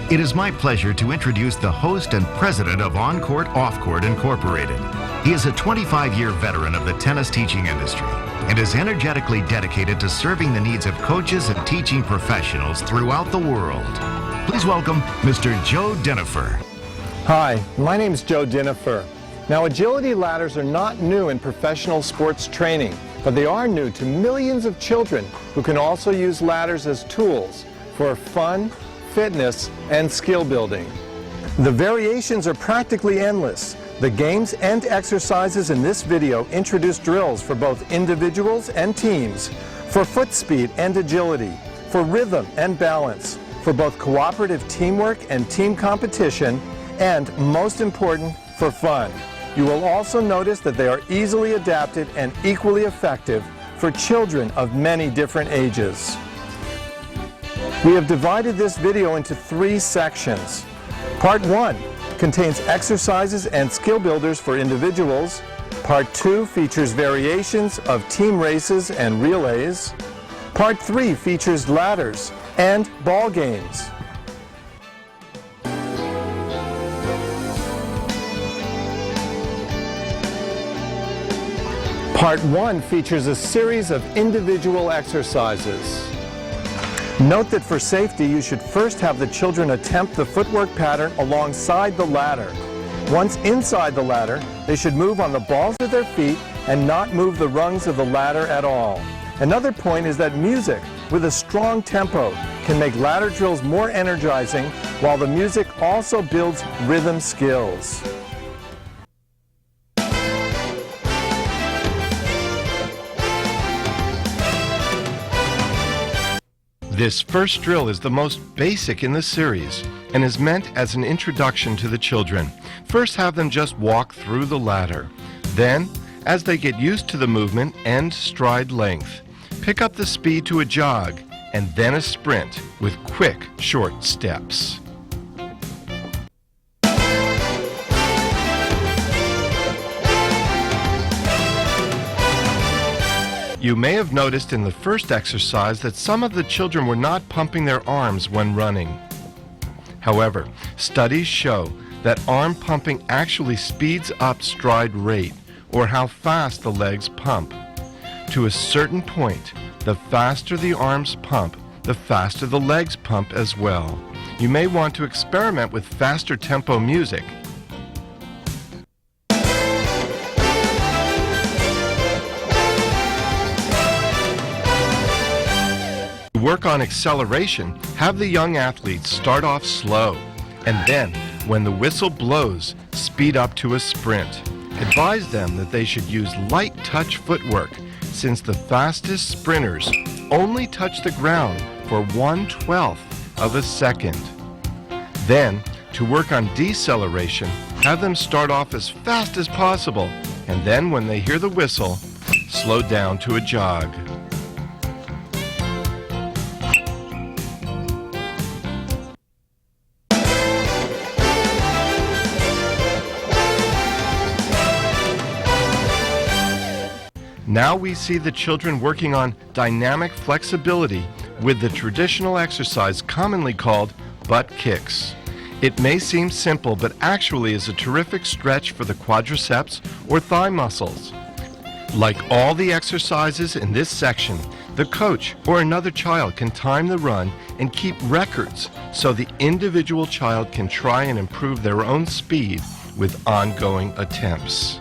It is my pleasure to introduce the host and president of On Court, Off Court Incorporated. He is a 25-year veteran of the tennis teaching industry and is energetically dedicated to serving the needs of coaches and teaching professionals throughout the world. Please welcome Mr. Joe Dinifer. Hi, my name is Joe Dinifer. Now, agility ladders are not new in professional sports training, but they are new to millions of children who can also use ladders as tools for fun, fitness, and skill building. The variations are practically endless. The games and exercises in this video introduce drills for both individuals and teams, for foot speed and agility, for rhythm and balance, for both cooperative teamwork and team competition, and most important, for fun. You will also notice that they are easily adapted and equally effective for children of many different ages. We have divided this video into 3 sections. Part 1 contains exercises and skill builders for individuals. Part 2 features variations of team races and relays. Part 3 features ladders and ball games. Part 1 features a series of individual exercises. Note that for safety, you should first have the children attempt the footwork pattern alongside the ladder. Once inside the ladder, they should move on the balls of their feet and not move the rungs of the ladder at all. Another point is that music with a strong tempo can make ladder drills more energizing, while the music also builds rhythm skills. This first drill is the most basic in the series and is meant as an introduction to the children. First, have them just walk through the ladder. Then, as they get used to the movement and stride length, pick up the speed to a jog and then a sprint with quick, short steps. You may have noticed in the first exercise that some of the children were not pumping their arms when running. However, studies show that arm pumping actually speeds up stride rate, or how fast the legs pump. To a certain point, the faster the arms pump, the faster the legs pump as well. You may want to experiment with faster tempo music. To work on acceleration, have the young athletes start off slow, and then, when the whistle blows, speed up to a sprint. Advise them that they should use light touch footwork, since the fastest sprinters only touch the ground for 1/12 of a second. Then, to work on deceleration, have them start off as fast as possible, and then when they hear the whistle, slow down to a jog. Now we see the children working on dynamic flexibility with the traditional exercise commonly called butt kicks. It may seem simple, but actually is a terrific stretch for the quadriceps or thigh muscles. Like all the exercises in this section, the coach or another child can time the run and keep records so the individual child can try and improve their own speed with ongoing attempts.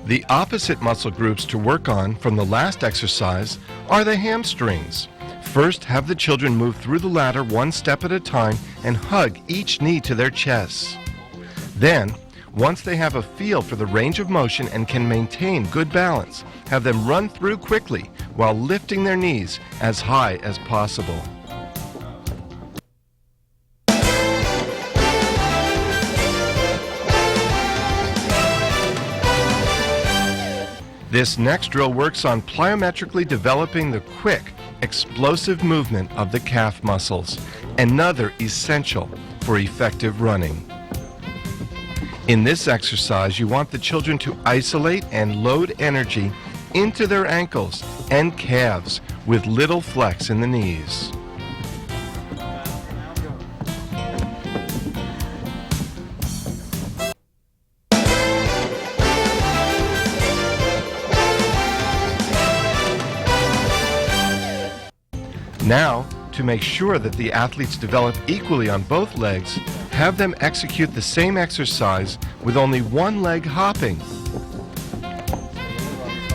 The opposite muscle groups to work on from the last exercise are the hamstrings. First, have the children move through the ladder one step at a time and hug each knee to their chests. Then, once they have a feel for the range of motion and can maintain good balance, have them run through quickly while lifting their knees as high as possible. This next drill works on plyometrically developing the quick, explosive movement of the calf muscles, another essential for effective running. In this exercise, you want the children to isolate and load energy into their ankles and calves with little flex in the knees. Now, to make sure that the athletes develop equally on both legs, have them execute the same exercise with only one leg hopping.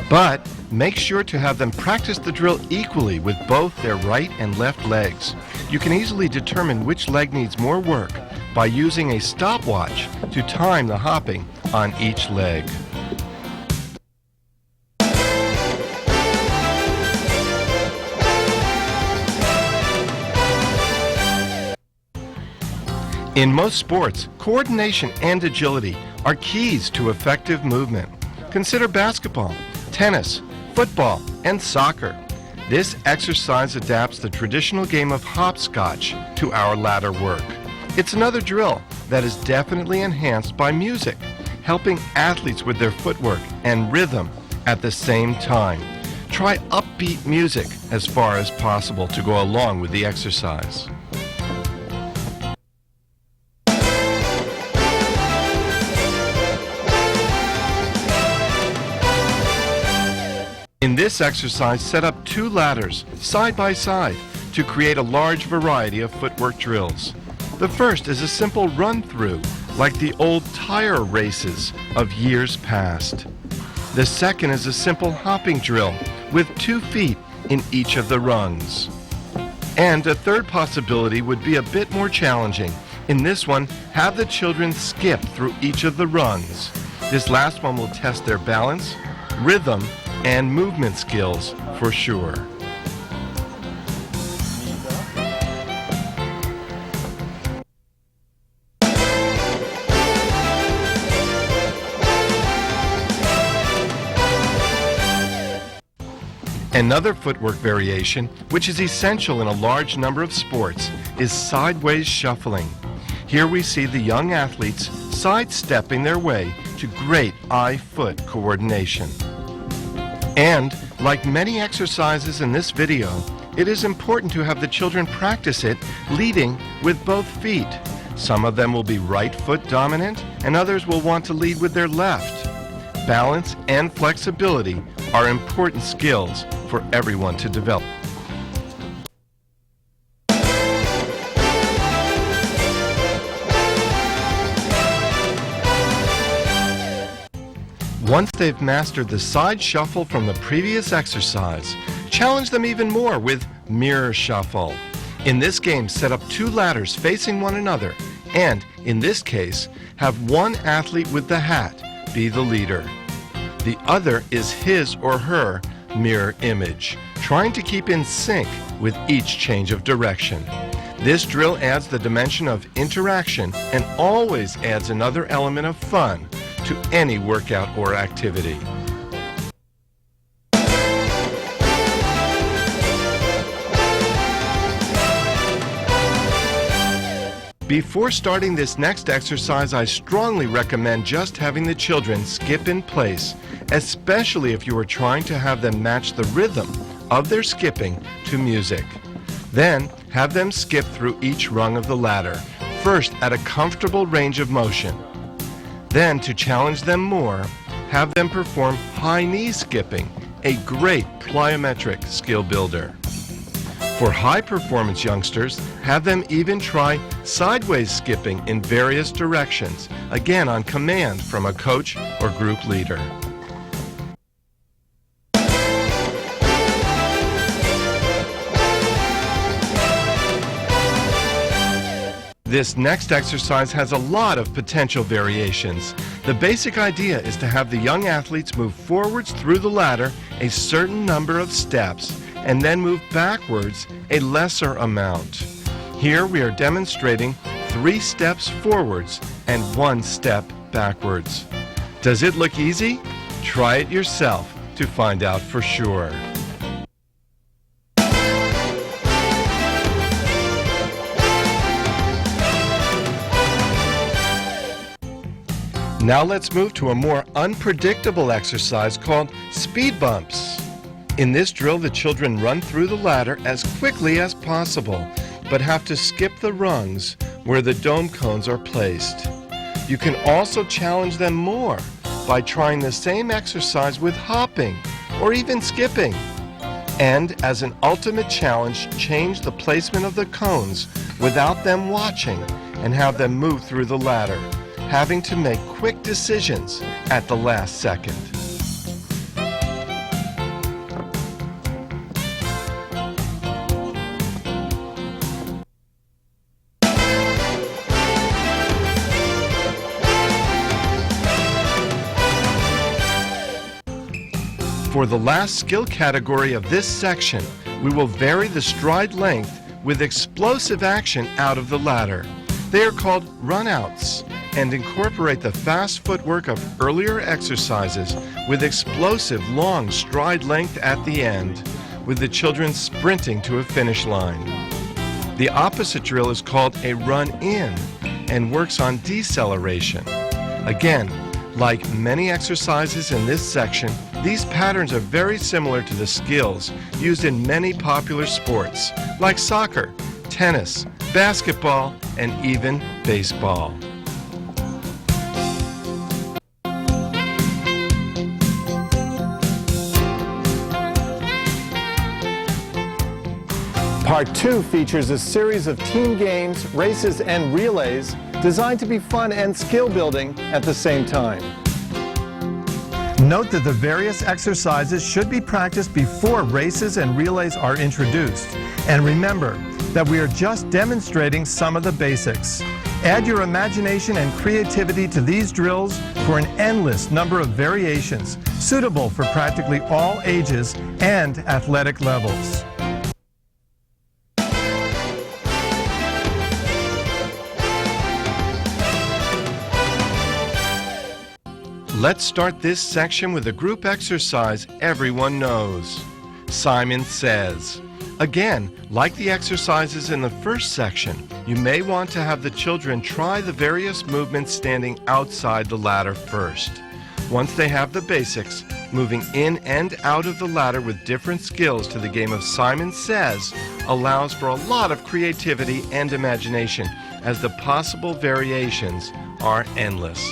But make sure to have them practice the drill equally with both their right and left legs. You can easily determine which leg needs more work by using a stopwatch to time the hopping on each leg. In most sports, coordination and agility are keys to effective movement. Consider basketball, tennis, football, and soccer. This exercise adapts the traditional game of hopscotch to our ladder work. It's another drill that is definitely enhanced by music, helping athletes with their footwork and rhythm at the same time. Try upbeat music as far as possible to go along with the exercise. In this exercise, set up 2 ladders side by side to create a large variety of footwork drills. The first is a simple run-through, like the old tire races of years past. The second is a simple hopping drill with 2 feet in each of the rungs. And a third possibility would be a bit more challenging. In this one, have the children skip through each of the rungs. This last one will test their balance, rhythm, and movement skills for sure. Another footwork variation, which is essential in a large number of sports, is sideways shuffling. Here we see the young athletes sidestepping their way to great eye-foot coordination. And, like many exercises in this video, it is important to have the children practice it leading with both feet. Some of them will be right foot dominant, and others will want to lead with their left. Balance and flexibility are important skills for everyone to develop. Once they've mastered the side shuffle from the previous exercise, challenge them even more with mirror shuffle. In this game, set up 2 ladders facing one another, and, in this case, have one athlete with the hat be the leader. The other is his or her mirror image, trying to keep in sync with each change of direction. This drill adds the dimension of interaction and always adds another element of fun to any workout or activity. Before starting this next exercise, I strongly recommend just having the children skip in place, especially if you are trying to have them match the rhythm of their skipping to music. Then, have them skip through each rung of the ladder, first at a comfortable range of motion. Then, to challenge them more, have them perform high knee skipping, a great plyometric skill builder. For high-performance youngsters, have them even try sideways skipping in various directions, again on command from a coach or group leader. This next exercise has a lot of potential variations. The basic idea is to have the young athletes move forwards through the ladder a certain number of steps and then move backwards a lesser amount. Here we are demonstrating 3 steps forwards and 1 step backwards. Does it look easy? Try it yourself to find out for sure. Now let's move to a more unpredictable exercise called speed bumps. In this drill, the children run through the ladder as quickly as possible, but have to skip the rungs where the dome cones are placed. You can also challenge them more by trying the same exercise with hopping or even skipping. And as an ultimate challenge, change the placement of the cones without them watching and have them move through the ladder, having to make quick decisions at the last second. For the last skill category of this section, we will vary the stride length with explosive action out of the ladder. They are called runouts and incorporate the fast footwork of earlier exercises with explosive long stride length at the end, with the children sprinting to a finish line. The opposite drill is called a run-in and works on deceleration. Again, like many exercises in this section, these patterns are very similar to the skills used in many popular sports like soccer, tennis, basketball, and even baseball. Part 2 features a series of team games, races, and relays designed to be fun and skill building at the same time. Note that the various exercises should be practiced before races and relays are introduced. And remember that we are just demonstrating some of the basics. Add your imagination and creativity to these drills for an endless number of variations suitable for practically all ages and athletic levels. Let's start this section with a group exercise everyone knows. Simon Says. Again, like the exercises in the first section, you may want to have the children try the various movements standing outside the ladder first. Once they have the basics, moving in and out of the ladder with different skills to the game of Simon Says allows for a lot of creativity and imagination, as the possible variations are endless.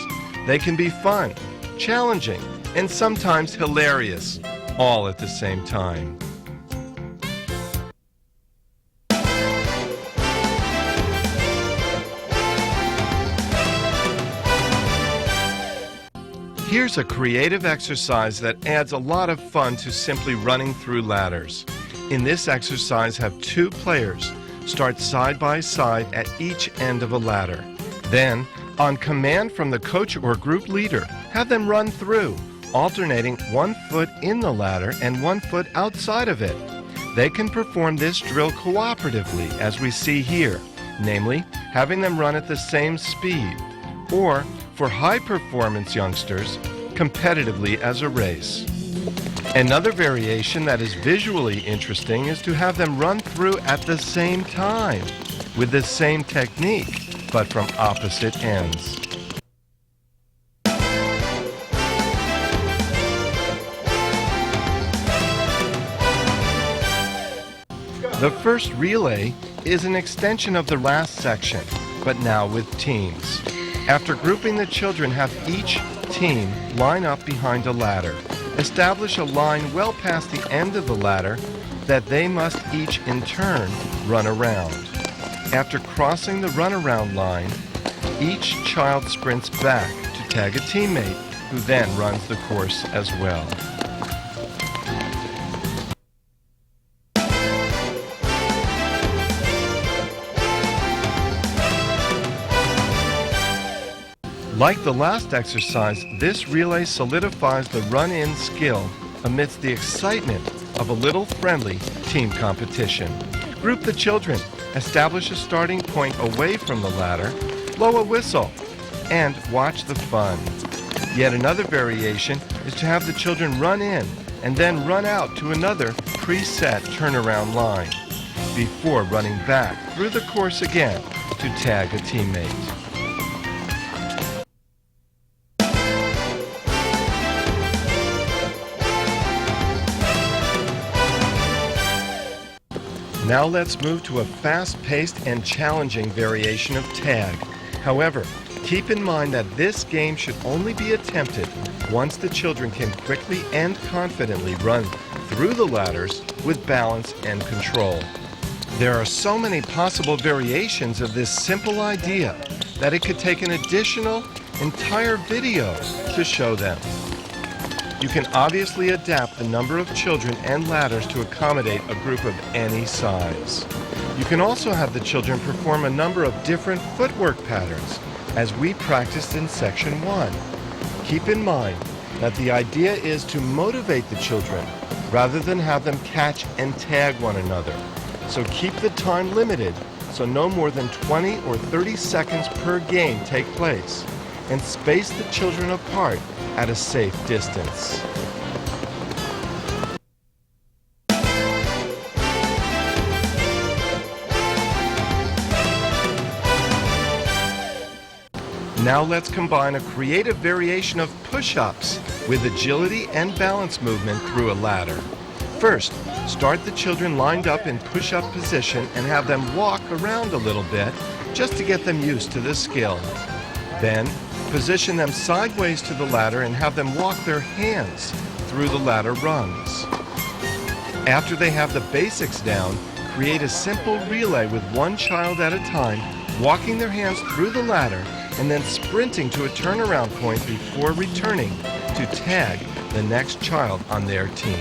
They can be fun, challenging, and sometimes hilarious, all at the same time. Here's a creative exercise that adds a lot of fun to simply running through ladders. In this exercise, have two players start side by side at each end of a ladder. Then, on command from the coach or group leader, have them run through, alternating 1 foot in the ladder and 1 foot outside of it. They can perform this drill cooperatively, as we see here, namely, having them run at the same speed, or, for high-performance youngsters, competitively as a race. Another variation that is visually interesting is to have them run through at the same time, with the same technique, but from opposite ends. The first relay is an extension of the last section, but now with teams. After grouping the children, have each team line up behind a ladder. Establish a line well past the end of the ladder that they must each in turn run around. After crossing the runaround line, each child sprints back to tag a teammate who then runs the course as well. Like the last exercise, this relay solidifies the run-in skill amidst the excitement of a little friendly team competition. Group the children, establish a starting point away from the ladder, blow a whistle, and watch the fun. Yet another variation is to have the children run in and then run out to another preset turnaround line before running back through the course again to tag a teammate. Now let's move to a fast-paced and challenging variation of tag. However, keep in mind that this game should only be attempted once the children can quickly and confidently run through the ladders with balance and control. There are so many possible variations of this simple idea that it could take an additional entire video to show them. You can obviously adapt the number of children and ladders to accommodate a group of any size. You can also have the children perform a number of different footwork patterns, as we practiced in Section 1. Keep in mind that the idea is to motivate the children rather than have them catch and tag one another. So keep the time limited so no more than 20 or 30 seconds per game take place, and space the children apart at a safe distance. Now let's combine a creative variation of push-ups with agility and balance movement through a ladder. First, start the children lined up in push-up position and have them walk around a little bit just to get them used to the skill. Then, position them sideways to the ladder and have them walk their hands through the ladder rungs. After they have the basics down, create a simple relay with one child at a time, walking their hands through the ladder and then sprinting to a turnaround point before returning to tag the next child on their team.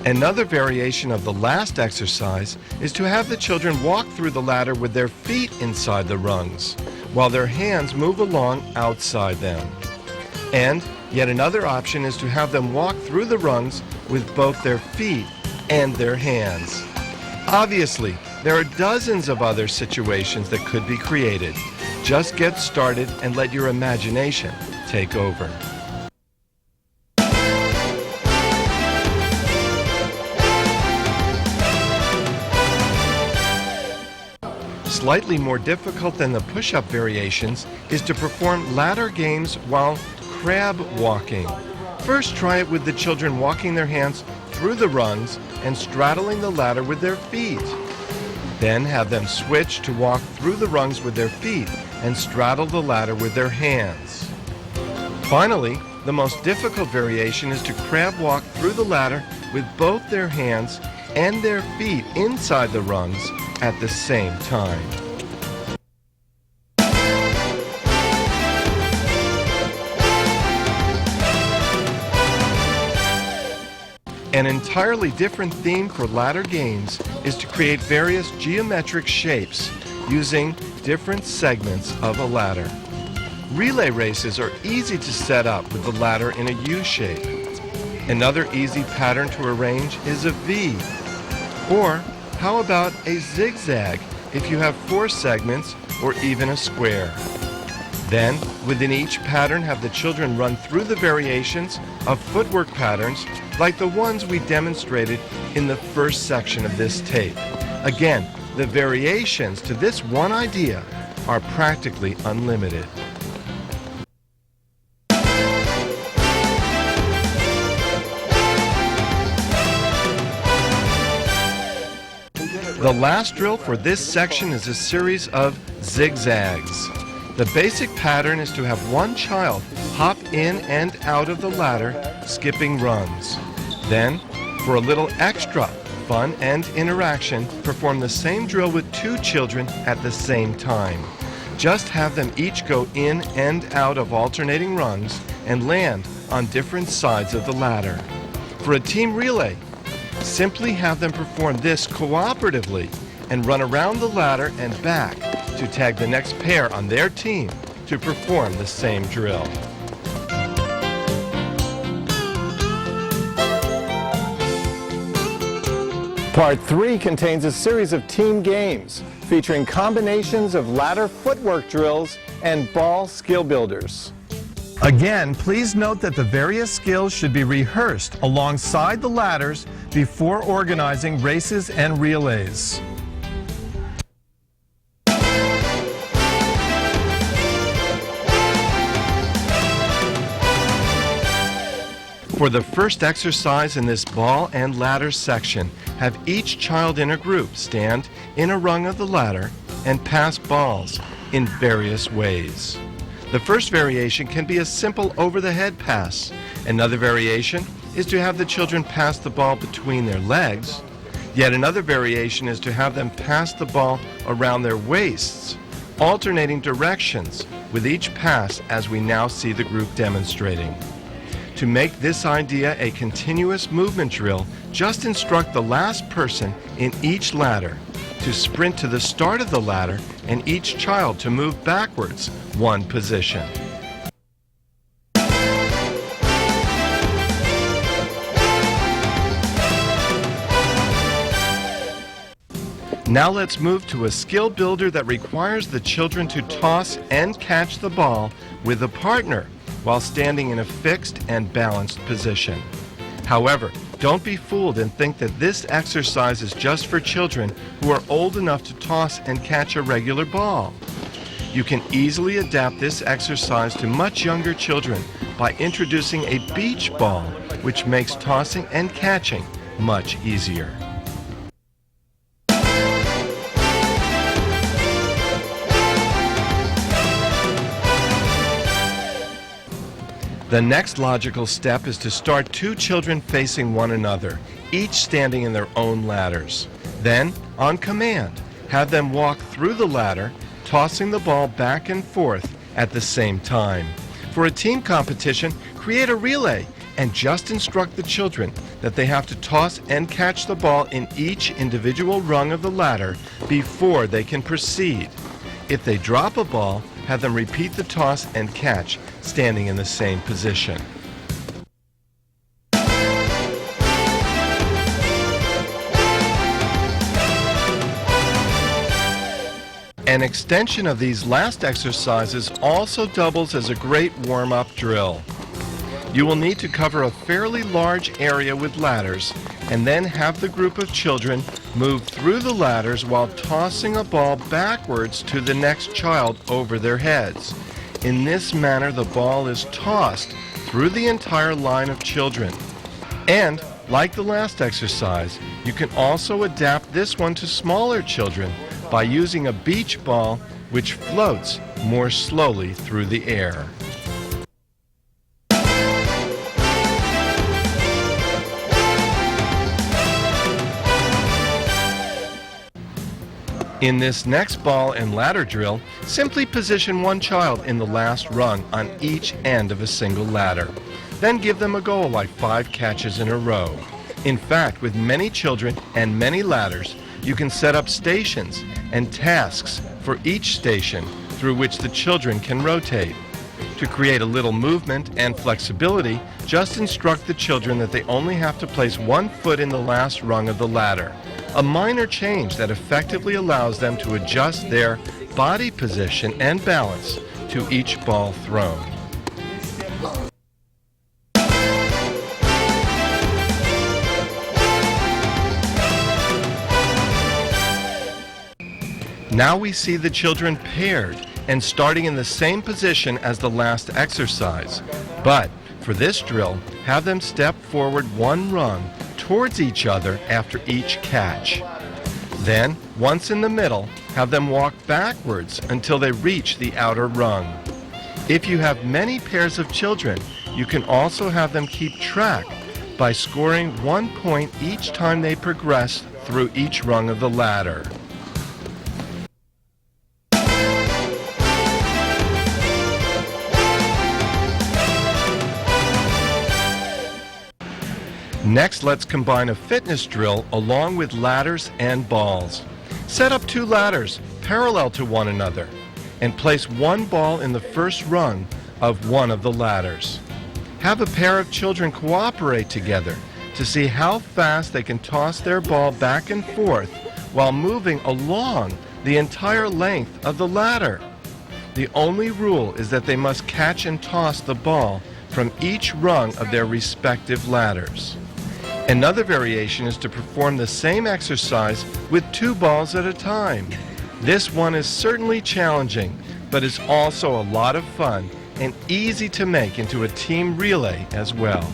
Another variation of the last exercise is to have the children walk through the ladder with their feet inside the rungs, while their hands move along outside them. And yet another option is to have them walk through the rungs with both their feet and their hands. Obviously, there are dozens of other situations that could be created. Just get started and let your imagination take over. Slightly more difficult than the push-up variations is to perform ladder games while crab walking. First, try it with the children walking their hands through the rungs and straddling the ladder with their feet. Then have them switch to walk through the rungs with their feet and straddle the ladder with their hands. Finally, the most difficult variation is to crab walk through the ladder with both their hands and their feet inside the rungs at the same time. An entirely different theme for ladder games is to create various geometric shapes using different segments of a ladder. Relay races are easy to set up with the ladder in a U shape. Another easy pattern to arrange is a V. Or how about a zigzag if you have 4 segments or even a square? Then, within each pattern, have the children run through the variations of footwork patterns like the ones we demonstrated in the first section of this tape. Again, the variations to this one idea are practically unlimited. The last drill for this section is a series of zigzags. The basic pattern is to have one child hop in and out of the ladder, skipping rungs. Then, for a little extra fun and interaction, perform the same drill with 2 children at the same time. Just have them each go in and out of alternating rungs and land on different sides of the ladder. For a team relay, simply have them perform this cooperatively and run around the ladder and back to tag the next pair on their team to perform the same drill. Part 3 contains a series of team games featuring combinations of ladder footwork drills and ball skill builders. Again, please note that the various skills should be rehearsed alongside the ladders before organizing races and relays. For the first exercise in this ball and ladder section, have each child in a group stand in a rung of the ladder and pass balls in various ways. The first variation can be a simple over-the-head pass. Another variation is to have the children pass the ball between their legs. Yet another variation is to have them pass the ball around their waists, alternating directions with each pass, as we now see the group demonstrating. To make this idea a continuous movement drill, just instruct the last person in each ladder to sprint to the start of the ladder and each child to move backwards one position. Now let's move to a skill builder that requires the children to toss and catch the ball with a partner while standing in a fixed and balanced position. However, don't be fooled and think that this exercise is just for children who are old enough to toss and catch a regular ball. You can easily adapt this exercise to much younger children by introducing a beach ball, which makes tossing and catching much easier. The next logical step is to start two children facing one another, each standing in their own ladders. Then, on command, have them walk through the ladder, tossing the ball back and forth at the same time. For a team competition, create a relay and just instruct the children that they have to toss and catch the ball in each individual rung of the ladder before they can proceed. If they drop a ball, have them repeat the toss and catch, standing in the same position. An extension of these last exercises also doubles as a great warm-up drill. You will need to cover a fairly large area with ladders and then have the group of children move through the ladders while tossing a ball backwards to the next child over their heads. In this manner, the ball is tossed through the entire line of children. And, like the last exercise, you can also adapt this one to smaller children by using a beach ball which floats more slowly through the air. In this next ball and ladder drill, simply position one child in the last rung on each end of a single ladder. Then give them a goal like 5 catches in a row. In fact, with many children and many ladders, you can set up stations and tasks for each station through which the children can rotate. To create a little movement and flexibility, just instruct the children that they only have to place one foot in the last rung of the ladder. A minor change that effectively allows them to adjust their body position and balance to each ball thrown. Now we see the children paired and starting in the same position as the last exercise. But for this drill, have them step forward one rung towards each other after each catch. Then, once in the middle, have them walk backwards until they reach the outer rung. If you have many pairs of children, you can also have them keep track by scoring 1 point each time they progress through each rung of the ladder. Next, let's combine a fitness drill along with ladders and balls. Set up 2 ladders parallel to one another and place one ball in the first rung of one of the ladders. Have a pair of children cooperate together to see how fast they can toss their ball back and forth while moving along the entire length of the ladder. The only rule is that they must catch and toss the ball from each rung of their respective ladders. Another variation is to perform the same exercise with 2 balls at a time. This one is certainly challenging, but is also a lot of fun and easy to make into a team relay as well.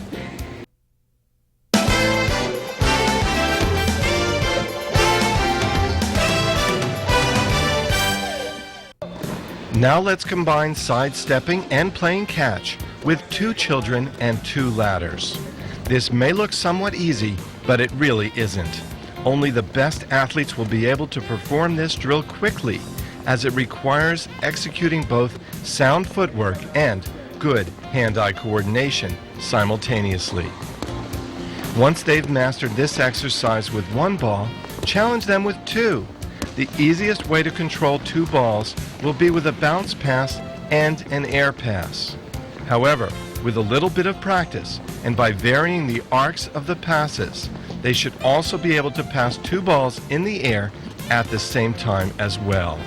Now let's combine sidestepping and playing catch with 2 children and 2 ladders. This may look somewhat easy, but it really isn't. Only the best athletes will be able to perform this drill quickly, as it requires executing both sound footwork and good hand-eye coordination simultaneously. Once they've mastered this exercise with 1 ball, challenge them with 2. The easiest way to control 2 balls will be with a bounce pass and an air pass. However, with a little bit of practice and by varying the arcs of the passes, they should also be able to pass 2 balls in the air at the same time as well.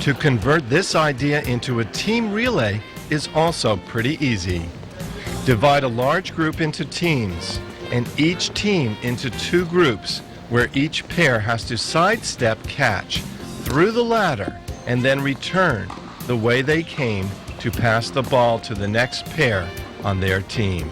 To convert this idea into a team relay is also pretty easy. Divide a large group into teams, and each team into 2 groups, where each pair has to sidestep catch through the ladder and then return the way they came to pass the ball to the next pair on their team.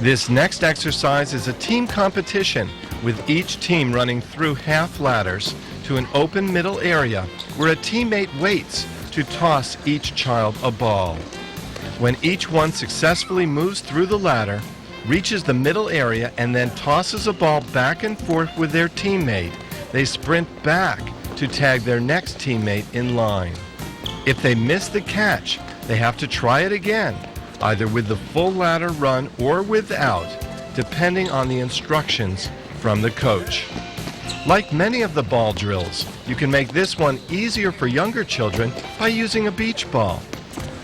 This next exercise is a team competition, with each team running through half ladders to an open middle area where a teammate waits to toss each child a ball. When each one successfully moves through the ladder, reaches the middle area, and then tosses a ball back and forth with their teammate, they sprint back to tag their next teammate in line. If they miss the catch, they have to try it again, either with the full ladder run or without, depending on the instructions from the coach. Like many of the ball drills, you can make this one easier for younger children by using a beach ball.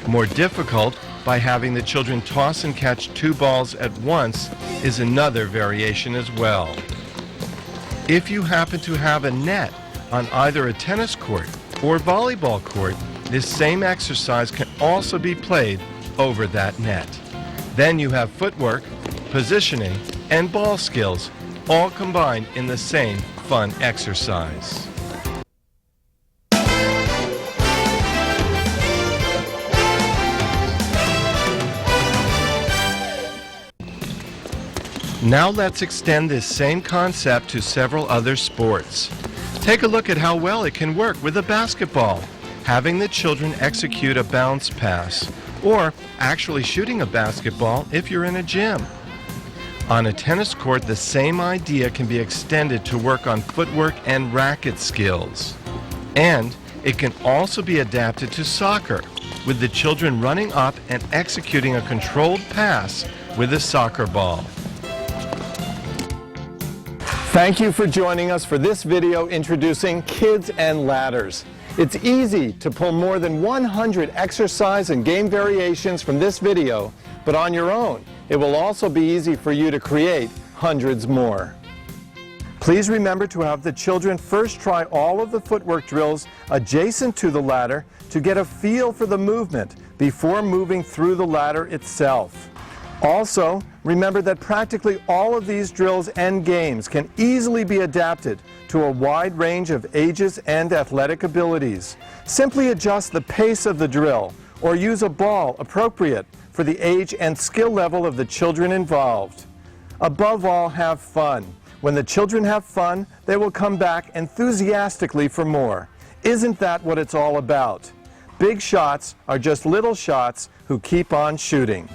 More difficult by having the children toss and catch 2 balls at once is another variation as well. If you happen to have a net on either a tennis court or volleyball court, this same exercise can also be played over that net. Then you have footwork, positioning, and ball skills all combined in the same fun exercise. Now let's extend this same concept to several other sports. Take a look at how well it can work with a basketball, having the children execute a bounce pass, or actually shooting a basketball if you're in a gym. On a tennis court, the same idea can be extended to work on footwork and racket skills. And it can also be adapted to soccer, with the children running up and executing a controlled pass with a soccer ball. Thank you for joining us for this video introducing Kids and Ladders. It's easy to pull more than 100 exercise and game variations from this video, but on your own, it will also be easy for you to create hundreds more. Please remember to have the children first try all of the footwork drills adjacent to the ladder to get a feel for the movement before moving through the ladder itself. Also, remember that practically all of these drills and games can easily be adapted to a wide range of ages and athletic abilities. Simply adjust the pace of the drill or use a ball appropriate for the age and skill level of the children involved. Above all, have fun. When the children have fun, they will come back enthusiastically for more. Isn't that what it's all about? Big shots are just little shots who keep on shooting.